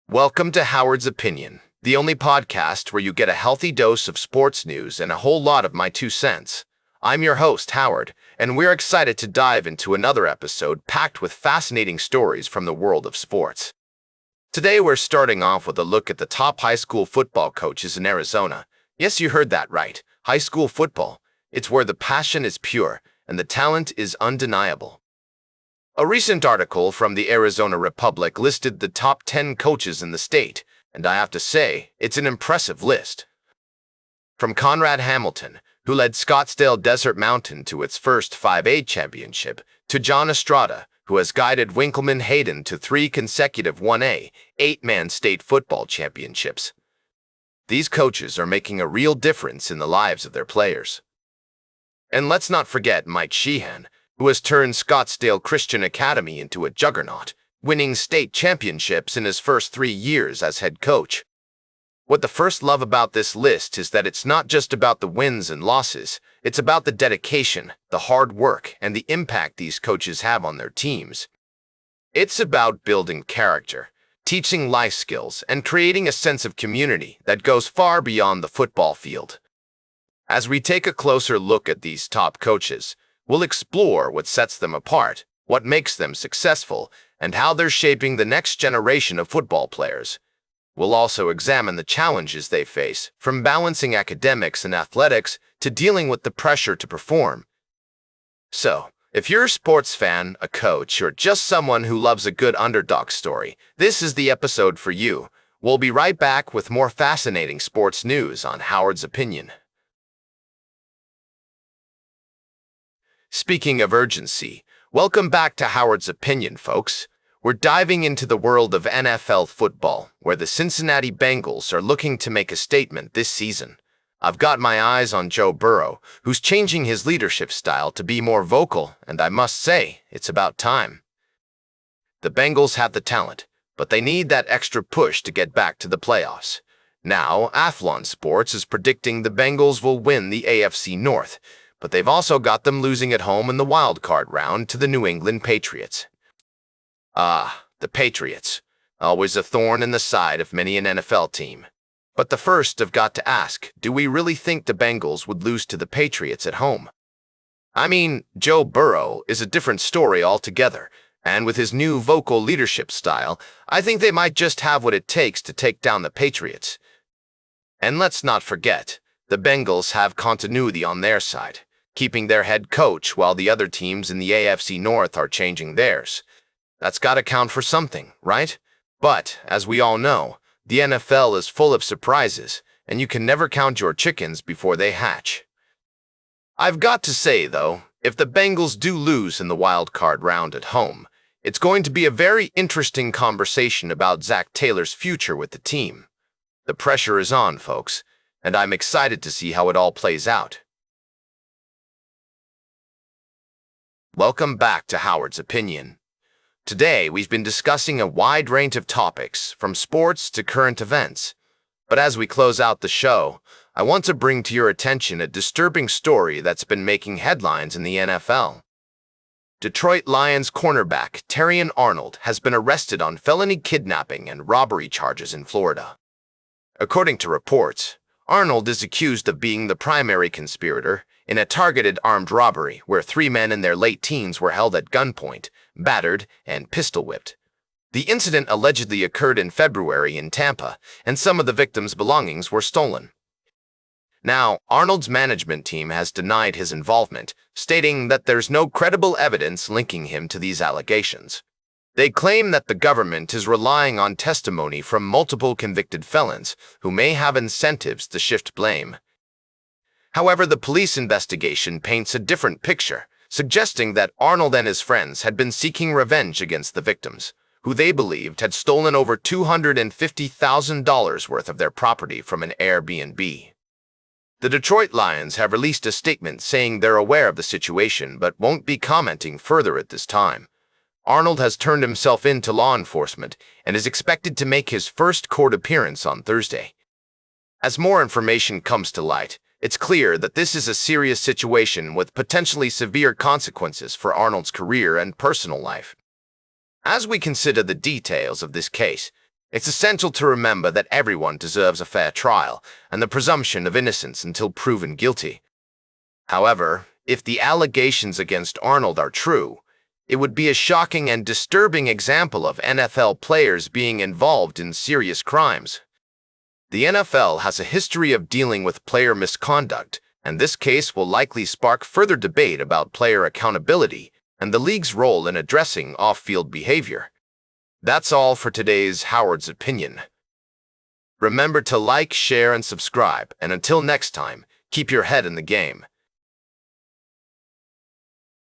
Welcome to Howard's Opinion, the only podcast where you get a healthy dose of sports news and a whole lot of my 2 cents. I'm your host, Howard, and we're excited to dive into another episode packed with fascinating stories from the world of sports. Today we're starting off with a look at the top high school football coaches in Arizona. Yes, you heard that right. High school football. It's where the passion is pure and the talent is undeniable. A recent article from the Arizona Republic listed the top 10 coaches in the state, and I have to say, it's an impressive list. From Conrad Hamilton, who led Scottsdale Desert Mountain to its first 5A championship, to John Estrada, who has guided Winkleman Hayden to 3 consecutive 1A, 8-man state football championships. These coaches are making a real difference in the lives of their players. And let's not forget Mike Sheehan, who has turned Scottsdale Christian Academy into a juggernaut, winning state championships in his first 3 years as head coach. What the first love about this list is that it's not just about the wins and losses, it's about the dedication, the hard work, and the impact these coaches have on their teams. It's about building character, teaching life skills, and creating a sense of community that goes far beyond the football field. As we take a closer look at these top coaches, we'll explore what sets them apart, what makes them successful, and how they're shaping the next generation of football players. We'll also examine the challenges they face, from balancing academics and athletics to dealing with the pressure to perform. So, if you're a sports fan, a coach, or just someone who loves a good underdog story, this is the episode for you. We'll be right back with more fascinating sports news on Howard's Opinion. Speaking of urgency, welcome back to Howard's Opinion, folks. We're diving into the world of NFL football, where the Cincinnati Bengals are looking to make a statement this season. I've got my eyes on Joe Burrow, who's changing his leadership style to be more vocal, and I must say, it's about time. The Bengals have the talent, but they need that extra push to get back to the playoffs. Now, Athlon Sports is predicting the Bengals will win the AFC North, but they've also got them losing at home in the wild card round to the New England Patriots. The Patriots. Always a thorn in the side of many an NFL team. But the first have got to ask, do we really think the Bengals would lose to the Patriots at home? I mean, Joe Burrow is a different story altogether, and with his new vocal leadership style, I think they might just have what it takes to take down the Patriots. And let's not forget, the Bengals have continuity on their side, keeping their head coach while the other teams in the AFC North are changing theirs. That's got to count for something, right? But, as we all know, the NFL is full of surprises, and you can never count your chickens before they hatch. I've got to say, though, if the Bengals do lose in the wild card round at home, it's going to be a very interesting conversation about Zach Taylor's future with the team. The pressure is on, folks, and I'm excited to see how it all plays out. Welcome back to Howard's Opinion. Today, we've been discussing a wide range of topics, from sports to current events. But as we close out the show, I want to bring to your attention a disturbing story that's been making headlines in the NFL. Detroit Lions cornerback Terrion Arnold has been arrested on felony kidnapping and robbery charges in Florida. According to reports, Arnold is accused of being the primary conspirator in a targeted armed robbery where 3 men in their late teens were held at gunpoint, battered, and pistol-whipped. The incident allegedly occurred in February in Tampa, and some of the victims' belongings were stolen. Now, Arnold's management team has denied his involvement, stating that there's no credible evidence linking him to these allegations. They claim that the government is relying on testimony from multiple convicted felons who may have incentives to shift blame. However, the police investigation paints a different picture, suggesting that Arnold and his friends had been seeking revenge against the victims, who they believed had stolen over $250,000 worth of their property from an Airbnb. The Detroit Lions have released a statement saying they're aware of the situation but won't be commenting further at this time. Arnold has turned himself in to law enforcement and is expected to make his first court appearance on Thursday. As more information comes to light, it's clear that this is a serious situation with potentially severe consequences for Arnold's career and personal life. As we consider the details of this case, It's essential to remember that everyone deserves a fair trial and the presumption of innocence until proven guilty. However, if the allegations against Arnold are true, it would be a shocking and disturbing example of NFL players being involved in serious crimes. The NFL has a history of dealing with player misconduct, and this case will likely spark further debate about player accountability and the league's role in addressing off-field behavior. That's all for today's Howard's Opinion. Remember to like, share, and subscribe, and until next time, keep your head in the game.